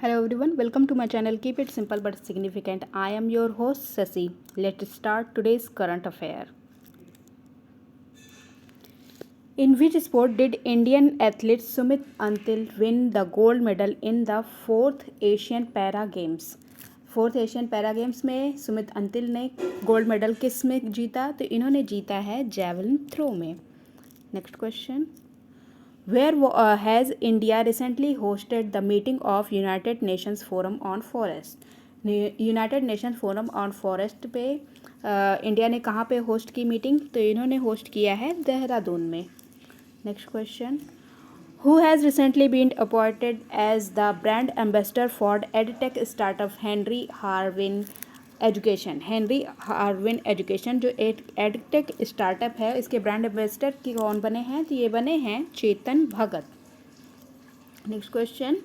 Hello everyone, welcome to my channel. Keep it simple but significant. I am your host Sasi. Let's start today's current affair. In which sport did Indian athlete Sumit Antil win the gold medal in the fourth Asian Para Games? Fourth Asian para games में सुमित अंतिल ने gold medal किस में जीता? तो इन्होंने जीता है javelin throw में. Next question. Where has India recently hosted the meeting of United Nations Forum on Forest? United nation forum on forest पे इंडिया ने कहाँ पे होस्ट की मीटिंग? तो इन्होंने होस्ट किया है देहरादून में. Next question. Who has recently been appointed as the brand ambassador for edtech startup Henry Harvin education जो एडटेक स्टार्टअप है इसके ब्रांड एम्बेसडर की कौन बने हैं? तो ये बने हैं Chetan Bhagat. Next question.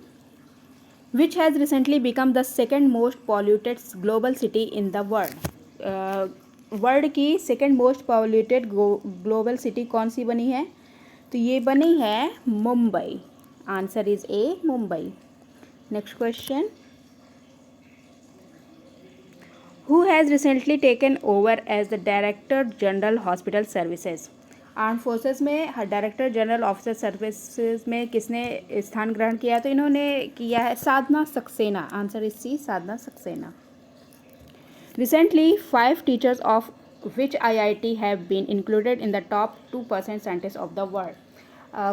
Which has recently become the second most polluted global city in the world? World की second most polluted global city कौन सी बनी है? तो ये बनी है Mumbai. Answer is A, Mumbai. Next question. Who has recently taken over as the Director General Hospital Services? Arm forces में डायरेक्टर जनरल ऑफिसर सर्विसेज में किसने स्थान ग्रहण किया? तो इन्होंने किया है Sadhana Saxena. Answer is C, Sadhana Saxena. Recently 5 teachers of which IIT have been included in the top 2% scientist of the world?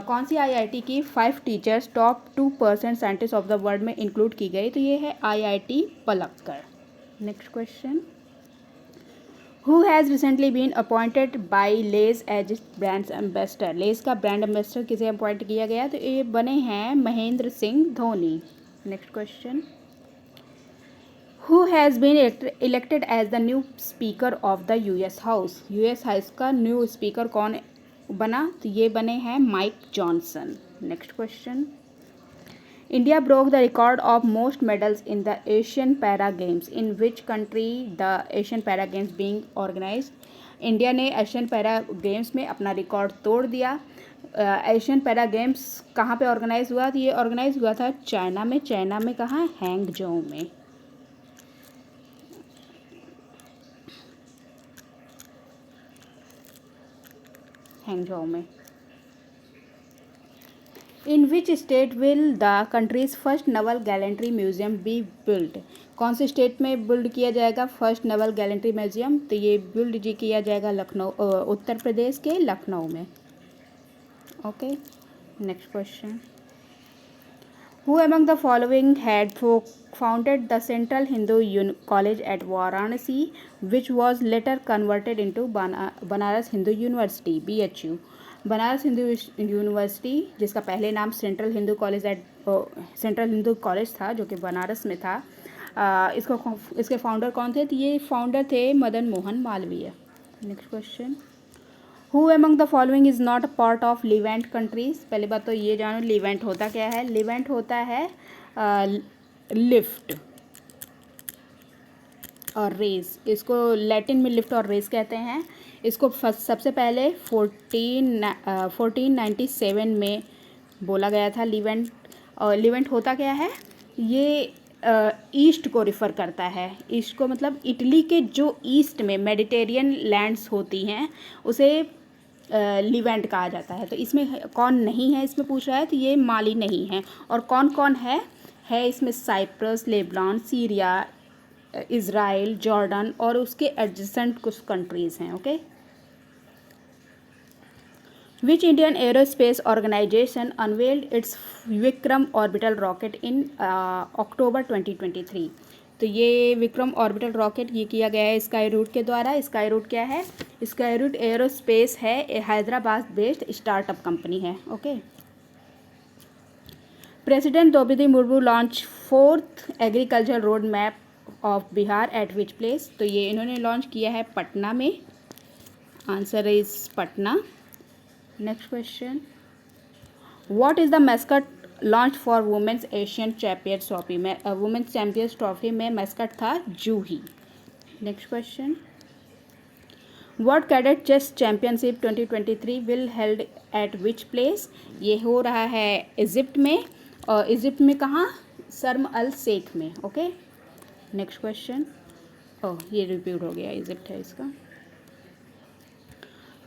कौन सी IIT की 5 teachers top 2% scientist of the world में इंक्लूड की गई? तो ये है IIT Palakkad. Next question. Who has recently been appointed by Lay's as brand ambassador? Lay's का ब्रांड एम्बेसडर किसे अपॉइंट किया गया? तो ये बने हैं Mahendra Singh Dhoni. Next question. Who has been elected as the new speaker of the US house? US house का new speaker कौन बना? तो ये बने हैं Mike Johnson. Next question. India broke the record of most medals in the Asian Para Games. In which country the Asian Para Games being organized? India ने Asian para games में अपना record तोड़ दिया. एशियन पैरा गेम्स कहाँ पे organise हुआ? तो ये ऑर्गेनाइज हुआ था चाइना में. चाइना में कहाँ? हैंगजोउ में. हैंगजोउ में. In which state will the country's first naval gallantry museum be build? कौन से स्टेट में बिल्ड किया जाएगा फर्स्ट नवल गैलेंट्री म्यूजियम? तो ये बिल्ड जी किया जाएगा लखनऊ, उत्तर प्रदेश के लखनऊ में. Okay. Next question. Who among the following had founded the central Hindu college eight Varanasi which was later converted into Banaras Hindu university BHU? Banaras Hindu university जिसका पहले नाम सेंट्रल हिंदू कॉलेज था जो कि बनारस में था. इसके फाउंडर कौन थे? तो ये फाउंडर थे Madan Mohan Malviya. Next question. Who among the following is not a part of Leivand countries? पहले बात तो ये जानो लिवेंट होता क्या है. लिवेंट होता है लिफ्ट और रेस. इसको लैटिन में लिफ्ट और रेस कहते हैं. इसको सबसे पहले 1497 में बोला गया था लिवेंट. लिवेंट होता क्या है? ये ईस्ट को रिफ़र करता है. ईस्ट को मतलब इटली के जो ईस्ट में मेडिटेरियन लैंड्स होती हैं उसे लिवेंट कहा जाता है. तो इसमें कौन नहीं है इसमें पूछ रहा है. तो ये माली नहीं है. और कौन कौन है इसमें? Cyprus, Lebanon, Syria, Israel, Jordan और उसके एडजेसेंट कुछ कंट्रीज़ हैं. Okay. Which Indian aerospace organisation unveiled its Vikram orbital rocket in October 2023? तो ये विक्रम ऑर्बिटल रॉकेट ये किया गया है स्काई रूट के द्वारा. स्काई रूट क्या है? स्काई रूट एरोस्पेस है, हैदराबाद बेस्ड स्टार्टअप कंपनी है. Okay. President Draupadi Murmu launch 4th agriculture road map of Bihar at which place? तो ये इन्होंने लॉन्च किया है पटना में. Answer is Patna. Next question. What is the mascot launch for women's Asian champions trophy? में women's champions trophy में mascot था Juhi. Next question. World cadet chess championship 2023 will held at which place? ये हो रहा है इजिप्ट में. और इजिप्ट में कहाँ? शर्म अल शेख में। Okay, next question. ओह, ये रिपीट हो गया, इजिप्ट है इसका।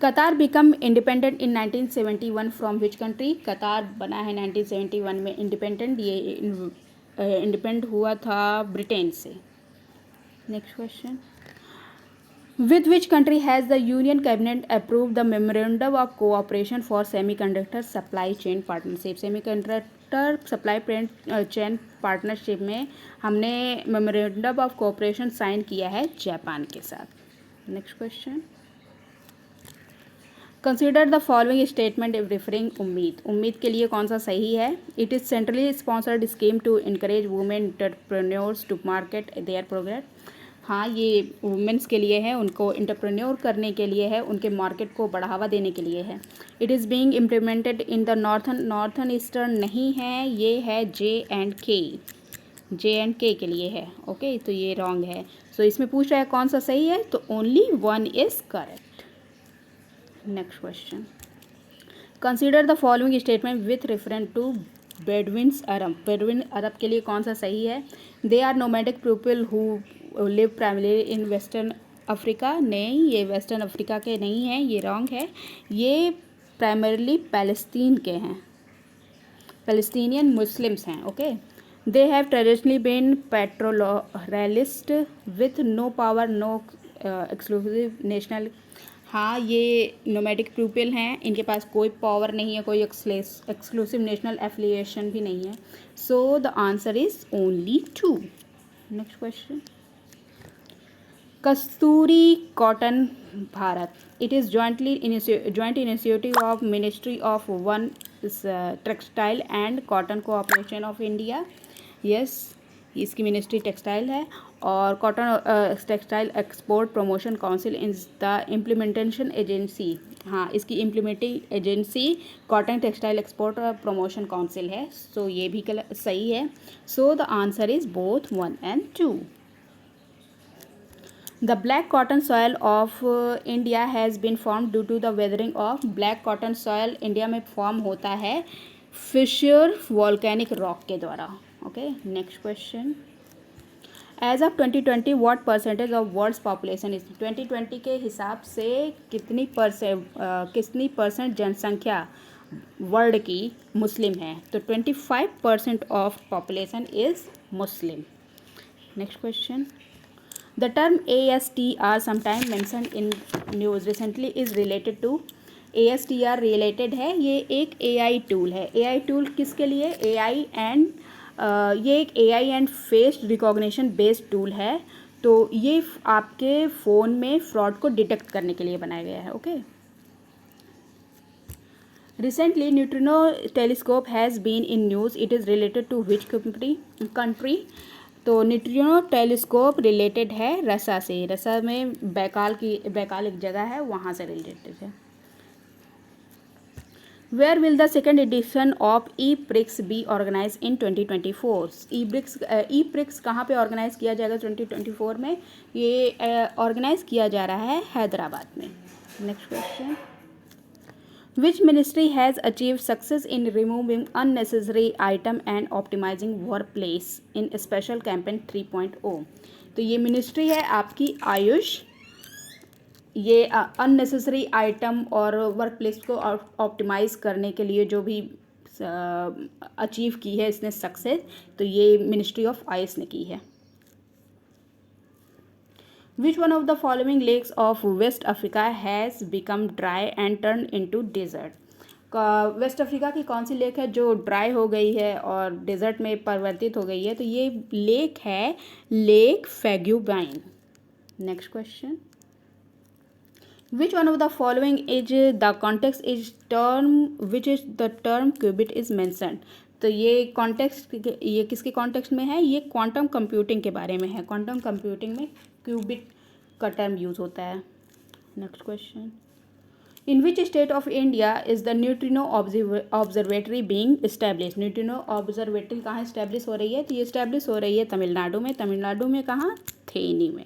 कतार become independent in 1971 from which country? कतार बना है 1971 में इंडिपेंडेंट, ये इंडिपेंडेंट हुआ था ब्रिटेन से। Next question. With which country has the Union Cabinet approved the Memorandum of Cooperation for Semiconductor Supply Chain Partnership? Semiconductor supply chain partnership में हमने मेमोरेंडम ऑफ कोऑपरेशन साइन किया है जापान के साथ। Next question. Consider the following statement referring Ummeed. Ummeed के लिए कौन सा सही है? It is centrally sponsored scheme to encourage women entrepreneurs to market their product. हाँ, ये वुमेंस के लिए है, उनको एंटरप्रेन्योर करने के लिए है, उनके मार्केट को बढ़ावा देने के लिए है। It is being implemented in the northern eastern नहीं है, ये है J&K के लिए है। ओके, तो ये रॉन्ग है। सो इसमें पूछ रहा है कौन सा सही है, तो only one is correct. Next question. Consider the following statement with reference to Bedouins Arab. Bedouin Arab के लिए कौन सा सही है? They are nomadic people who live primary in western Africa. नहीं, ये वेस्टर्न अफ्रीका के नहीं हैं, ये रॉन्ग है। ये प्राइमरली पैलेस्तीन के हैं, पैलेस्टीनियन मुस्लिम्स हैं। Okay, they have traditionally been pastoralist with no power no exclusive national. हाँ, ये नोमैडिक पीपल हैं, इनके पास कोई पावर नहीं है, कोई एक्सक्लूसिव नेशनल एफिलिएशन भी नहीं है। So the answer is only 2। Next question. Kasturi cotton Bharat. It is joint initiative of ministry of one textile and cotton cooperation of India. Yes, इसकी मिनिस्ट्री टेक्सटाइल है और cotton textile export promotion council is the implementation agency. हाँ, इसकी implementing agency cotton textile export promotion council है। सो ये भी सही है। So the answer is both 1 and 2। The black cotton soil of India has been formed due to the weathering of black cotton soil। India में form होता है fissure volcanic rock के द्वारा। Okay, next question. As of 2020 what percentage of world's population is? 2020 के हिसाब से कितनी percent जनसंख्या वर्ल्ड की मुस्लिम है? तो 25% of population is Muslim. Next question. The term ASTR sometime mentioned in news recently is related to। ASTR related है, ये एक AI टूल है। AI टूल किसके लिए? ये एक AI and face recognition based tool है। तो ये आपके फ़ोन में फ्रॉड को डिटेक्ट करने के लिए बनाया गया है। Okay, recently neutrino telescope has been in news. It is related to which country? तो न्यूट्रिनो टेलीस्कोप रिलेटेड है रसा से। रसा में बैकाल एक जगह है, वहाँ से रिलेटेड है। Where will the second edition of E Prix be organise in 2024? E Prix कहाँ पे ऑर्गेनाइज किया जाएगा 2024 में? ये ऑर्गेनाइज किया जा रहा है हैदराबाद में। Next question. Which ministry has achieved success in removing unnecessary item and optimizing workplace in special campaign 3.0? तो ये मिनिस्ट्री है आपकी आयुष। ये अननेसेसरी आइटम और वर्क प्लेस को ऑप्टिमाइज़ करने के लिए जो भी अचीव की है इसने सक्सेस, तो ये मिनिस्ट्री ऑफ आयुष ने की है। Which one of the following lakes of West Africa has become dry and turned into desert? West Africa की कौन सी लेक है जो ड्राई हो गई है और डेजर्ट में परिवर्तित हो गई है? तो ये लेक है lake Fagubine. Next question. Which one of the following is the context is term which is the term qubit is mentioned? तो ये कॉन्टेक्स्ट, ये किसके कॉन्टेक्स्ट में है? ये क्वांटम कंप्यूटिंग के बारे में है। क्वांटम कंप्यूटिंग में क्यूबिट का टर्म यूज़ होता है। Next question. In which state of India is the neutrino observatory being establish? Neutrino observatory कहाँ इस्टेब्लिश हो रही है? तो ये इस्टेब्लिश हो रही है तमिलनाडु में। तमिलनाडु में कहाँ? थेनी में।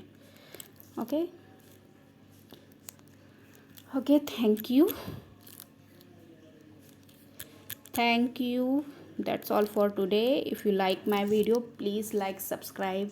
Okay okay, thank you. That's all for today. If you like my video, please like, subscribe